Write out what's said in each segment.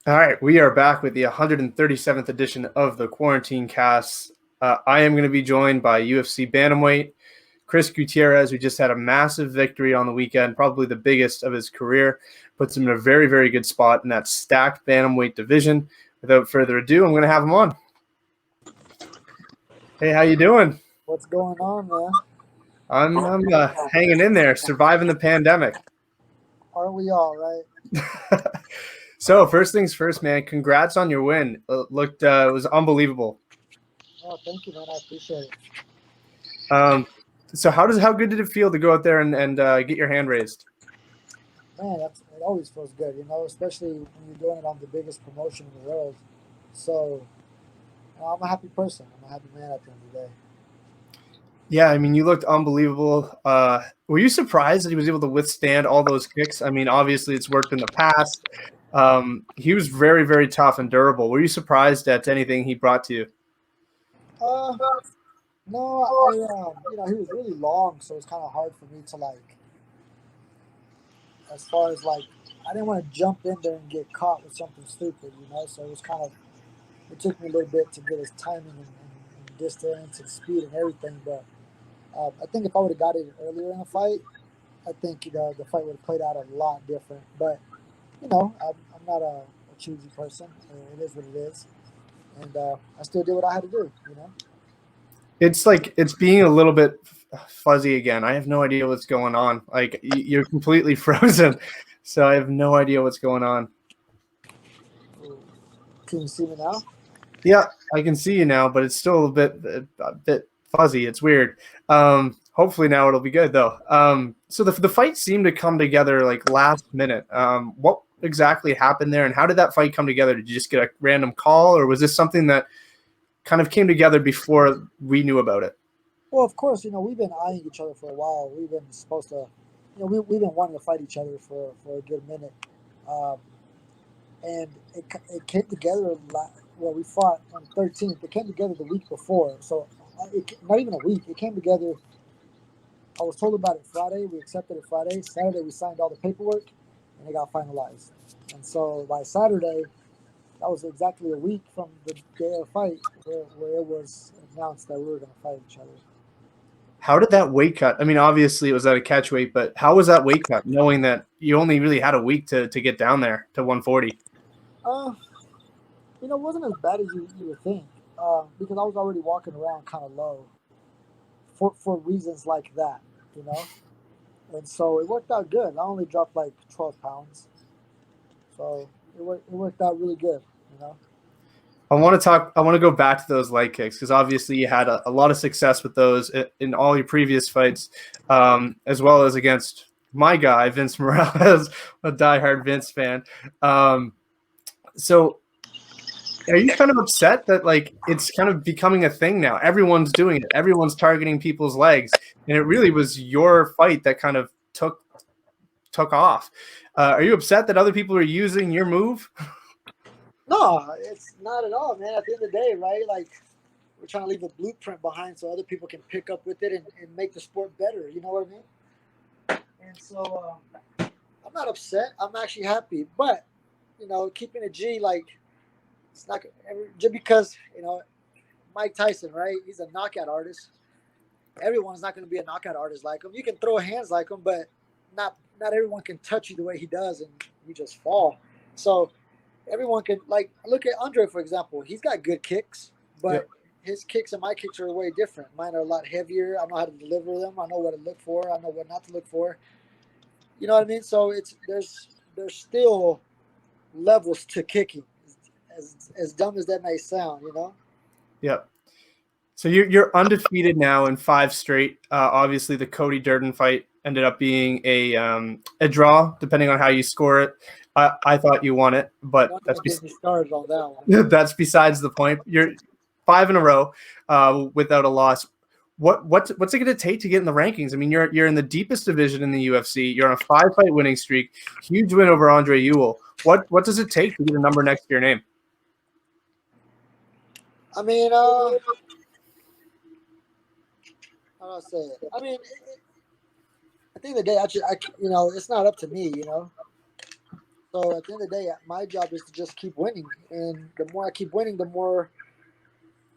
All right, we are back with the 137th edition of the Quarantinecast. I am going to be joined by UFC Bantamweight, Chris Gutierrez, who just had a massive victory on the weekend, probably the biggest of his career. Puts him in a very, very good spot in that stacked Bantamweight division. Without further ado, I'm going to have him on. Hey, how you doing? What's going on, man? I'm hanging in there, surviving the pandemic. Aren't we all, right? So first things first, man. Congrats on your win. It was unbelievable. Oh, thank you, man. I appreciate it. Um, so how good did it feel to go out there and get your hand raised? Man, it always feels good, especially when you're doing it on the biggest promotion in the world. So, I'm a happy person. I'm a happy man at the end of the day. Yeah, I mean, you looked unbelievable. Were you surprised that he was able to withstand all those kicks? I mean, obviously it's worked in the past. He was very, very tough and durable. Were you surprised at anything he brought to you? Uh, no, he was really long, so it's kind of hard for me to as far as I didn't want to jump in there and get caught with something stupid. So it took me a little bit to get his timing and distance and speed and everything, but I think if I would have got it earlier in the fight, I think the fight would have played out a lot different. But I'm not a choosy person. It is what it is, and I still did what I had to do. It's like it's being a little bit fuzzy again. I have no idea what's going on. Like you're completely frozen, so I have no idea what's going on. Can you see me now? Yeah, I can see you now, but it's still a bit fuzzy. It's weird. Hopefully now it'll be good though. So the fight seemed to come together like last minute. What exactly happened there, and how did that fight come together? Did you just get a random call, or was this something that kind of came together before we knew about it? Well, of course, we've been eyeing each other for a while. We've been supposed to, we've been wanting to fight each other for a good minute. Um, and it came together. Well, we fought on the 13th. It came together the week before, so not even a week. It came together. I was told about it Friday. We accepted it Friday. Saturday, we signed all the paperwork, and it got finalized. And so by Saturday, that was exactly a week from the day of the fight where it was announced that we were going to fight each other. How did that weight cut? I mean, obviously it was at a catch weight, but how was that weight cut, knowing that you only really had a week to get down there to 140? Uh, it wasn't as bad as you would think, because I was already walking around kind of low for reasons like that, you know. And so it worked out good. I only dropped like 12 pounds, so it worked out really good, you know. I want to talk. I want to go back to those leg kicks because obviously you had a lot of success with those in all your previous fights, as well as against my guy Vince Morales, a diehard Vince fan. Um, so, are you kind of upset that like it's kind of becoming a thing now? Everyone's doing it. Everyone's targeting people's legs, and it really was your fight that kind of took off. Are you upset that other people are using your move? No, it's not at all, man. At the end of the day, right? Like, we're trying to leave a blueprint behind so other people can pick up with it and make the sport better. You know what I mean? And so I'm not upset. I'm actually happy. But keeping a G, like, it's not just because Mike Tyson, right? He's a knockout artist. Everyone's not going to be a knockout artist like him. You can throw hands like him, but not everyone can touch you the way he does, and you just fall. So everyone can, like, look at Andre, for example. He's got good kicks, Yep. but his kicks and my kicks are way different. Mine are a lot heavier. I know how to deliver them. I know what to look for. I know what not to look for. You know what I mean? So there's still levels to kicking, as dumb as that may sound. Yep. So you're undefeated now in 5 straight. Obviously, the Cody Durden fight ended up being a draw, depending on how you score it. I thought you won it, but Don't even get me started on that one. that's besides the point. You're 5 in a row without a loss. What's it going to take to get in the rankings? I mean, you're in the deepest division in the UFC. You're on a 5-fight winning streak. Huge win over Andre Ewell. What does it take to get a number next to your name? I mean, how do I say it? I mean, at the end of the day, it's not up to me. So at the end of the day, my job is to just keep winning, and the more I keep winning, the more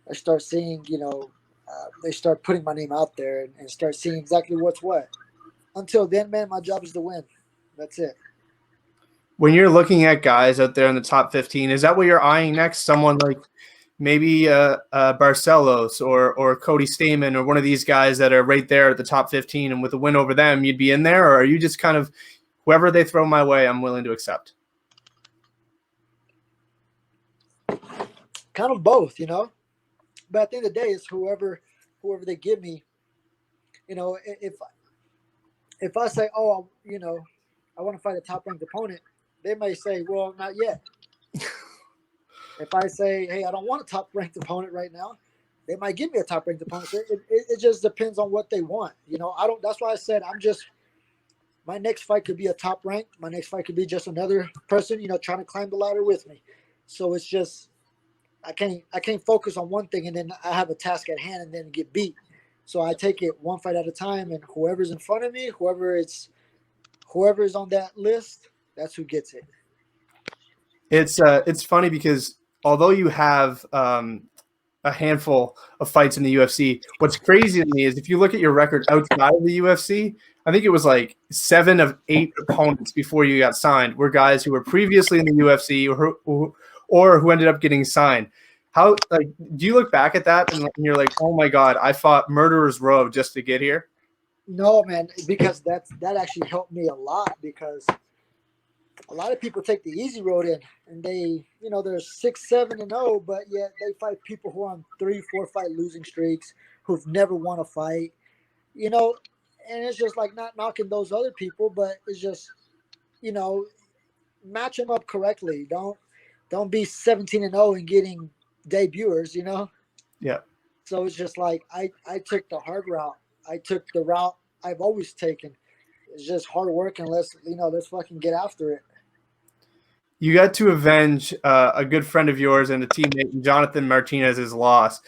I start seeing, they start putting my name out there and start seeing exactly what's what. Until then, man, my job is to win. That's it. When you're looking at guys out there in the top 15, is that what you're eyeing next? Someone like maybe Barcelos or Cody Stamen or one of these guys that are right there at the top 15, and with a win over them, you'd be in there? Or are you just kind of whoever they throw my way, I'm willing to accept? Kind of both, But at the end of the day, it's whoever they give me. If I say, oh, I want to fight a top ranked opponent, they may say, well, not yet. If I say, hey, I don't want a top ranked opponent right now, they might give me a top ranked opponent. So it just depends on what they want. I don't. That's why I said my next fight could be a top ranked. My next fight could be just another person, trying to climb the ladder with me. So it's just I can't focus on one thing and then I have a task at hand and then get beat. So I take it one fight at a time, and whoever's in front of me, whoever is on that list, that's who gets it. It's funny because although you have a handful of fights in the UFC, what's crazy to me is if you look at your record outside of the UFC, I think it was like 7 of 8 opponents before you got signed were guys who were previously in the UFC or who ended up getting signed. How do you look back at that and you're like, oh my God, I fought murderer's row just to get here? No, man, because that actually helped me a lot, because a lot of people take the easy road in and they're 6-7-0, but yet they fight people who are on 3-4 fight losing streaks, who've never won a fight, and it's just like not knocking those other people, but it's just, match them up correctly. Don't be 17-0 and getting debuters, Yeah. So it's just like I took the hard route. I took the route I've always taken. It's just hard work, and let's fucking get after it. You got to avenge a good friend of yours and a teammate, Jonathan Martinez's loss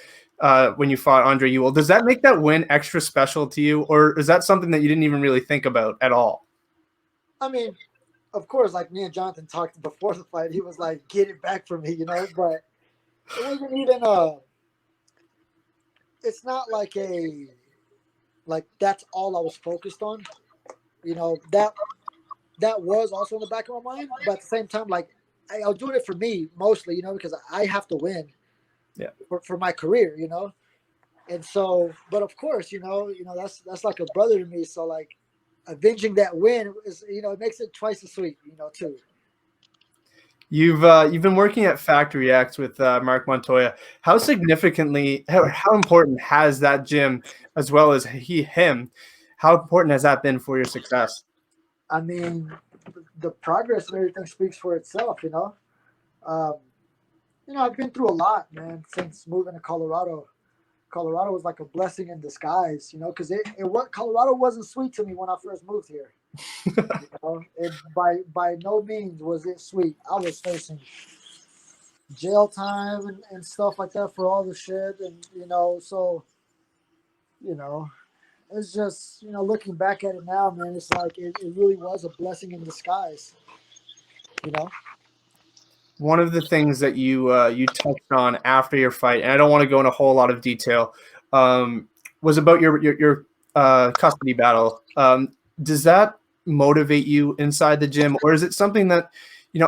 when you fought Andre Ewell. Does that make that win extra special to you, or is that something that you didn't even really think about at all? I mean, of course, like me and Jonathan talked before the fight, he was like, "Get it back from me," but it wasn't even it's not like that's all I was focused on. That was also in the back of my mind, but at the same time, like I was doing it for me mostly, because I have to win. Yeah. For my career, and so, but of course, that's like a brother to me. So like, avenging that win is, it makes it twice as sweet, too. You've been working at Factory X with Mark Montoya. How important has that gym, as well as him? How important has that been for your success? I mean, the progress and everything speaks for itself. I've been through a lot, man, since moving to Colorado. Colorado was like a blessing in disguise, because Colorado wasn't sweet to me when I first moved here. By no means was it sweet. I was facing jail time and stuff like that for all the shit, and so it's just looking back at it now, man, it's like it really was a blessing in disguise. One of the things that you touched on after your fight, and I don't want to go in a whole lot of detail, was about your custody battle. Does that motivate you inside the gym, or is it something that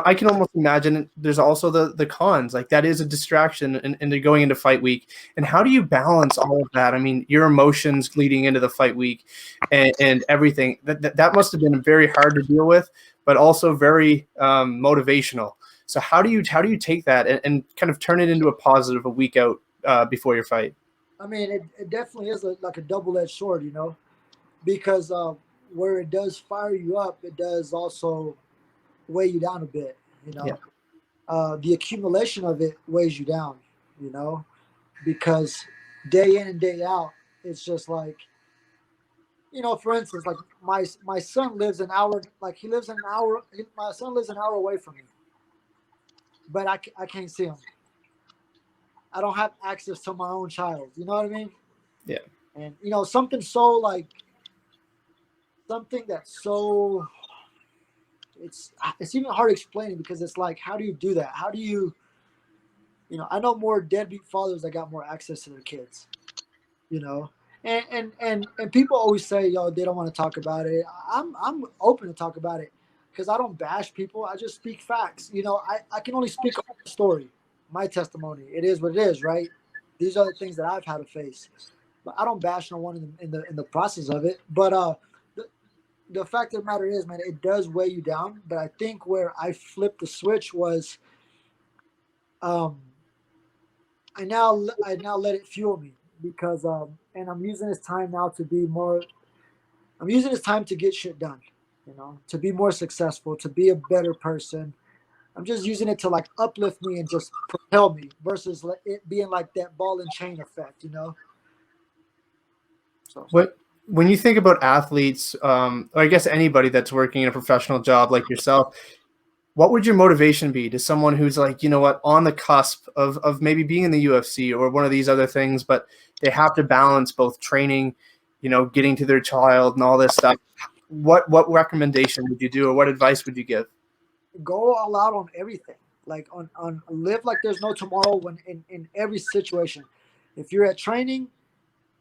I can almost imagine there's also the cons, like that is a distraction and going into fight week. And how do you balance all of that? I mean, your emotions leading into the fight week and everything that must have been very hard to deal with, but also very motivational. So how do you take that and kind of turn it into a positive a week out before your fight? I mean, it definitely is like a double-edged sword, because where it does fire you up, it does also weigh you down a bit, Yeah. The accumulation of it weighs you down, because day in and day out, it's just like, for instance, like my son lives an hour, like he lives an hour, my son lives an hour away from me, but I can't see him. I don't have access to my own child. You know what I mean? Yeah. And something so like something that's so it's even hard explaining because it's like, how do you do that? How do you, I know more deadbeat fathers that got more access to their kids, you know, and people always say, yo, they don't want to talk about it. I'm open to talk about it because I don't bash people. I just speak facts. I can only speak on the story, my testimony. It is what it is, right? These are the things that I've had to face, but I don't bash no one in the process of it. But the fact of the matter is, man, it does weigh you down. But I think where I flipped the switch was, um, I now let it fuel me because and I'm using this time now to be more. I'm using this time to get shit done, to be more successful, to be a better person. I'm just using it to like uplift me and just propel me versus it being like that ball and chain effect. So When you think about athletes, or I guess anybody that's working in a professional job like yourself, what would your motivation be to someone who's like, you know what, on the cusp of maybe being in the UFC or one of these other things, but they have to balance both training, getting to their child and all this stuff. What recommendation would you do, or what advice would you give? go all out on everything. Like on live like there's no tomorrow when in every situation. If you're at training,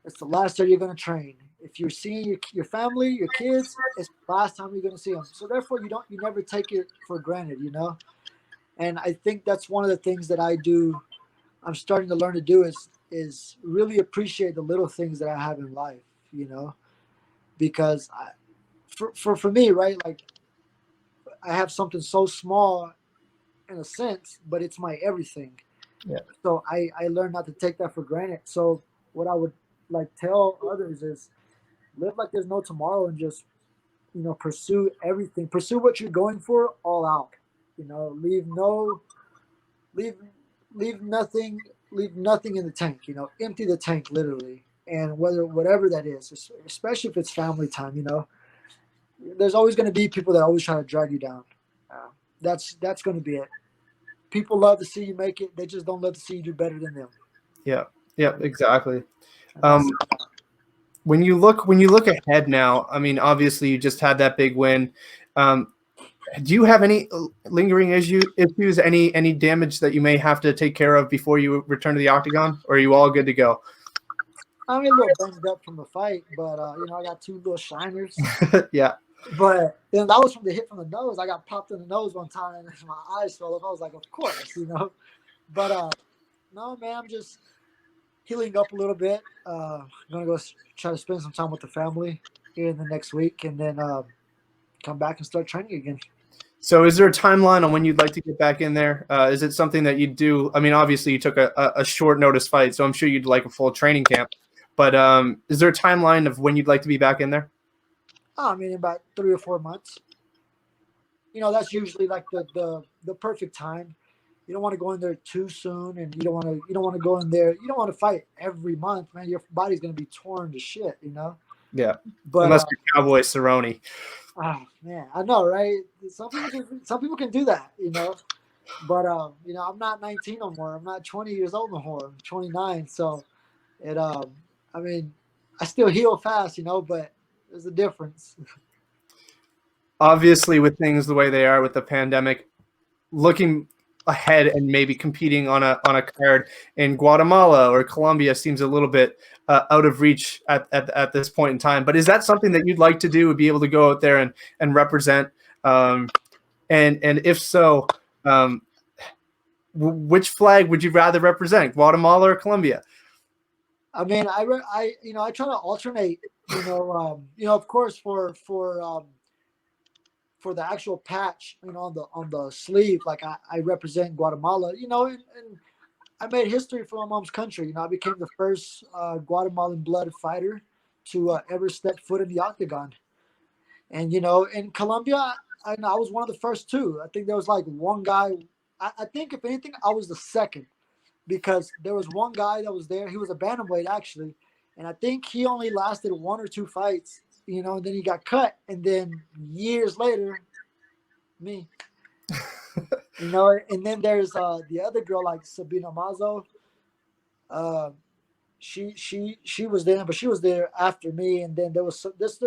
it's the last day you're going to train. If you're seeing your family, your kids, it's the last time you're going to see them. So therefore, you never take it for granted. And I think that's one of the things that I do. I'm starting to learn to do is really appreciate the little things that I have in life. Because for me, right, like I have something so small in a sense, but it's my everything. Yeah. So I learned not to take that for granted. So what I would like tell others is live like there's no tomorrow and just pursue everything, pursue what you're going for all out. Leave no leave leave nothing leave nothing in the tank. Empty the tank literally. And whatever that is, especially if it's family time, there's always going to be people that always try to drag you down. That's going to be it. People love to see you make it, they just don't love to see you do better than them. Yeah, exactly. And that's When you look ahead now, I mean, obviously you just had that big win. Do you have any lingering issues, any damage that you may have to take care of before you return to the octagon, or are you all good to go? I mean, a little banged up from the fight, but I got two little shiners. Yeah. But then that was from the hit from the nose. I got popped in the nose one time, and my eyes fell off. I was like, of course. But no, man, I'm just healing up a little bit. I'm gonna go try to spend some time with the family here in the next week, and then come back and start training again. So is there a timeline on when you'd like to get back in there? Is it something that you'd do? I mean, obviously you took a short notice fight, so I'm sure you'd like a full training camp. But is there a timeline of when you'd like to be back in there? I mean, in about 3 or 4 months. That's usually like the perfect time. You don't want to go in there too soon, and you don't want to go in there. You don't want to fight every month, man. Your body's gonna be torn to shit. Yeah, But unless you're Cowboy Cerrone. oh man, I know, right? Some people can do that, But I'm not 19 no more. I'm not 20 years old no more. I'm 29. So I mean, I still heal fast, but there's a difference. Obviously, with things the way they are with the pandemic, looking ahead and maybe competing on a card in Guatemala or Colombia seems a little bit out of reach at this point in time. But is that something that you'd like to do? Would be able to go out there and represent? And if so, which flag would you rather represent, Guatemala or Colombia? I mean, I try to alternate. Of course, for the actual patch, on the sleeve, like I represent Guatemala. And I made history for my mom's country. I became the first Guatemalan blood fighter to ever step foot in the octagon. And in Colombia, I was one of the first two. I think there was like one guy. I think if anything, I was the second, because there was one guy that was there. He was a bantamweight actually, and I think he only lasted 1 or 2 fights. And then he got cut, and then years later, me. And then there's the other girl, like Sabina Mazo. She was there, but she was there after me. And then there was this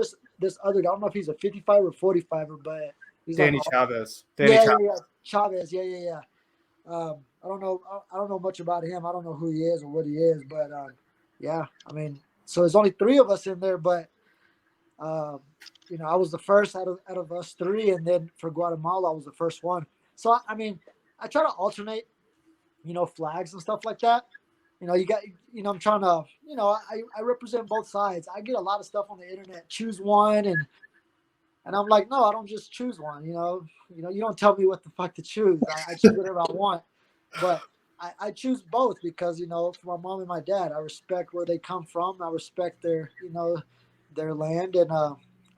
other guy. I don't know if he's a 55 or 45er, but He's like, Danny Chavez. Danny yeah, Chavez. yeah, yeah, Chavez, yeah. I don't know. I don't know much about him. I don't know who he is or what he is, but yeah. I mean, so there's only three of us in there, but um, I was the first out of us three, and then for Guatemala, I was the first one. So I mean, I try to alternate, flags and stuff like that. You got, I'm trying to, I represent both sides. I get a lot of stuff on the internet. Choose one, and I'm like, no, I don't just choose one. You don't tell me what the fuck to choose. I choose whatever I want, but I choose both because for my mom and my dad, I respect where they come from. I respect their land, and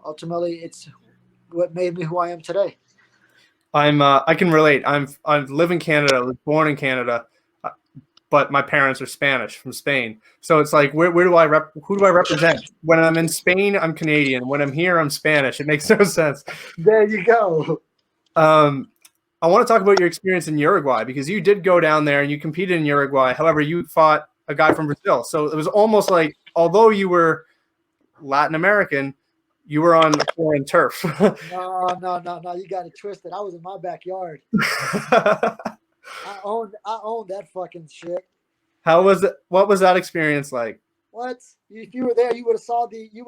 ultimately, it's what made me who I am today. I can relate. I live in Canada. I was born in Canada, but my parents are Spanish from Spain. So it's like, who do I represent? When I'm in Spain, I'm Canadian. When I'm here, I'm Spanish. It makes no sense. There you go. I want to talk about your experience in Uruguay because you did go down there and you competed in Uruguay. However, you fought a guy from Brazil. So it was almost like, although you were Latin American, you were on foreign turf. No. You got it twisted. I was in my backyard. I owned that fucking shit. How was it? What was that experience like? What? If you were there, you would have saw the you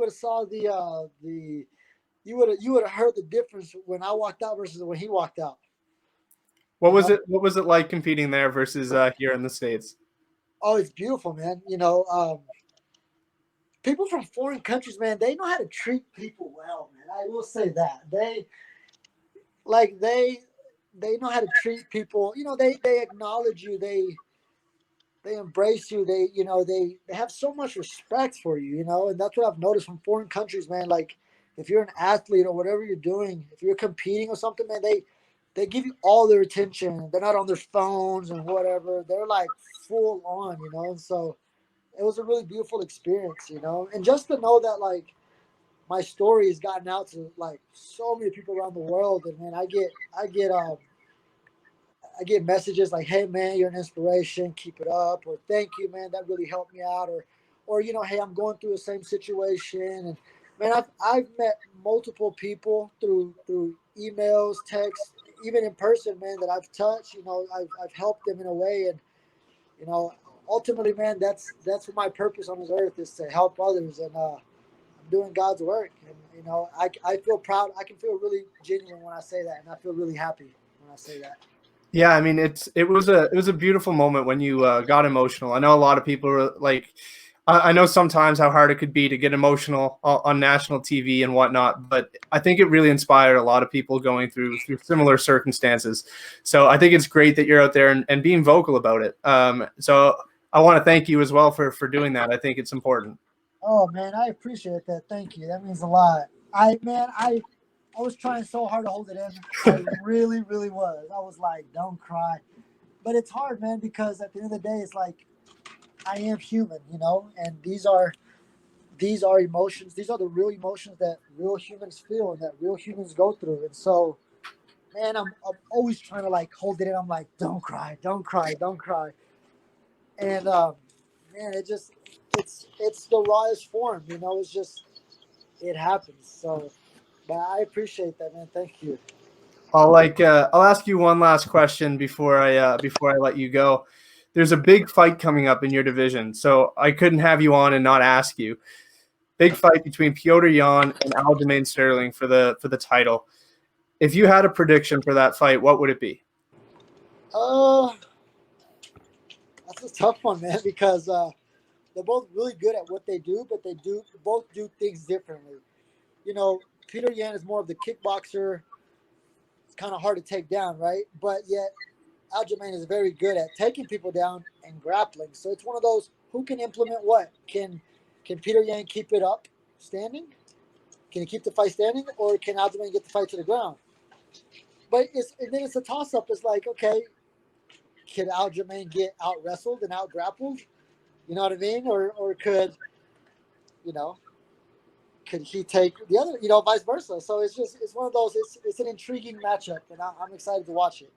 would have heard the difference when I walked out versus when he walked out. What You was know? it? What was it like competing there versus here in the States? Oh, it's beautiful, man. People from foreign countries, man, they know how to treat people well, man. I will say that they know how to treat people. They acknowledge you. They embrace you. They have so much respect for you. And that's what I've noticed from foreign countries, man. Like if you're an athlete or whatever you're doing, if you're competing or something, man, they give you all their attention. They're not on their phones and whatever. They're like full on, And so it was a really beautiful experience, And just to know that like my story has gotten out to like so many people around the world, and man, I get messages like, "Hey man, you're an inspiration. Keep it up," or "Thank you, man. That really helped me out," or "Hey, I'm going through the same situation." And man, I've met multiple people through emails, texts, even in person, man, that I've touched. I've helped them in a way, and you know, ultimately, man, that's what my purpose on this earth is, to help others, and I'm doing God's work. And I feel proud. I can feel really genuine when I say that, and I feel really happy when I say that. Yeah, I mean it was a beautiful moment when you got emotional. I know a lot of people were like, I know sometimes how hard it could be to get emotional on national TV and whatnot, but I think it really inspired a lot of people going through similar circumstances. So I think it's great that you're out there and being vocal about it. So I want to thank you as well for doing that. I think it's important. Oh man, I appreciate that. Thank you. That means a lot. I was trying so hard to hold it in. I really, really was. I was like, don't cry. But it's hard, man, because at the end of the day, it's like I am human, and these are emotions. These are the real emotions that real humans feel and that real humans go through. And so, man, I'm always trying to like hold it in. I'm like, don't cry, don't cry, don't cry. And man, it's the rawest form, It's just it happens. So, but I appreciate that, man. Thank you. I'll ask you one last question before I let you go. There's a big fight coming up in your division, so I couldn't have you on and not ask you. Big fight between Piotr Jan and Alderman Sterling for the title. If you had a prediction for that fight, what would it be? Uh, that's a tough one, man, because they're both really good at what they do, but they both do things differently. Peter Yan is more of the kickboxer. It's kind of hard to take down, right? But yet Aljamain is very good at taking people down and grappling. So it's one of those, who can implement what? Can Peter Yan keep it up standing? Can he keep the fight standing, or can Aljamain get the fight to the ground? But then it's a toss up. It's like, okay, can Aljamain get out wrestled and out grappled? You know what I mean? Or you know could he take the other? Vice versa. So it's one of those. It's an intriguing matchup, and I'm excited to watch it.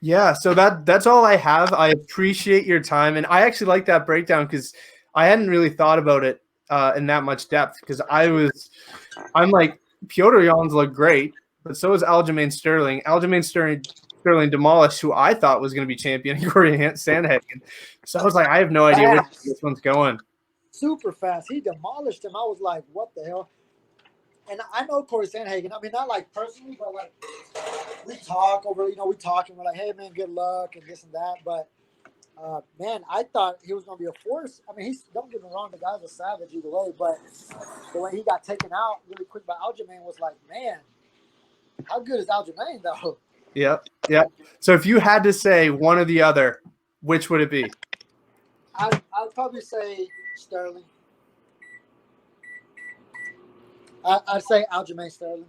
Yeah, so that's all I have. I appreciate your time, and I actually like that breakdown because I hadn't really thought about it in that much depth. Because I'm like Piotr Jan's looked great, but so is Aljamain Sterling. Sterling demolished who I thought was going to be champion, Corey Sandhagen. So I was like, I have no idea where this one's going. Super fast. He demolished him. I was like, what the hell? And I know Corey Sandhagen. I mean, not like personally, but like we talk over, we talk and we're like, hey, man, good luck and this and that. But, man, I thought he was going to be a force. I mean, don't get me wrong, the guy's a savage either way. But the way he got taken out really quick by Aljamain was like, man, how good is Aljamain, though? Yep. So if you had to say one or the other, which would it be? I'd probably say Sterling. I'd say Aljamain Sterling.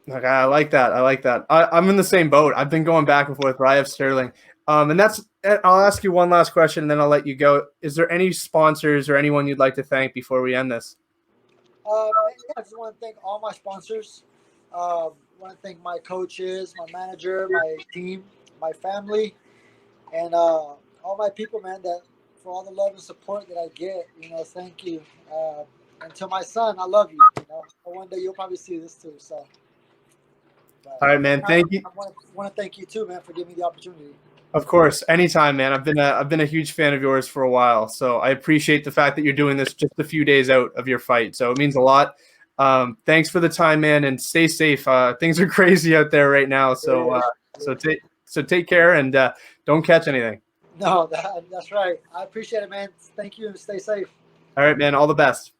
Okay, I like that. I'm in the same boat. I've been going back and forth, but I have Sterling. And I'll ask you one last question, and then I'll let you go. Is there any sponsors or anyone you'd like to thank before we end this? I just want to thank all my sponsors. I want to thank my coaches, my manager, my team, my family, and all my people, man, that for all the love and support that I get. Thank you. And to my son, I love you. One day you'll probably see this too. So, all right, man. Thank you. I want to thank you too, man, for giving me the opportunity. Of course, anytime, man. I've been a huge fan of yours for a while, so I appreciate the fact that you're doing this just a few days out of your fight. So it means a lot. Thanks for the time, man, and stay safe. Things are crazy out there right now, so take care and don't catch anything. No, that's right. I appreciate it, man. Thank you, and stay safe. All right, man. All the best.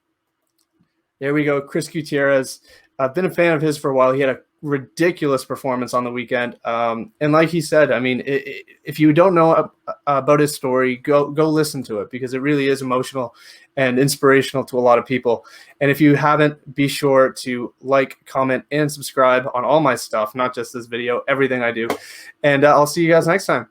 There we go. Chris Gutierrez. I've been a fan of his for a while. He had a ridiculous performance on the weekend. And like he said, I mean, if you don't know about his story, go listen to it, because it really is emotional and inspirational to a lot of people. And if you haven't, be sure to like, comment, and subscribe on all my stuff, not just this video, everything I do. And I'll see you guys next time.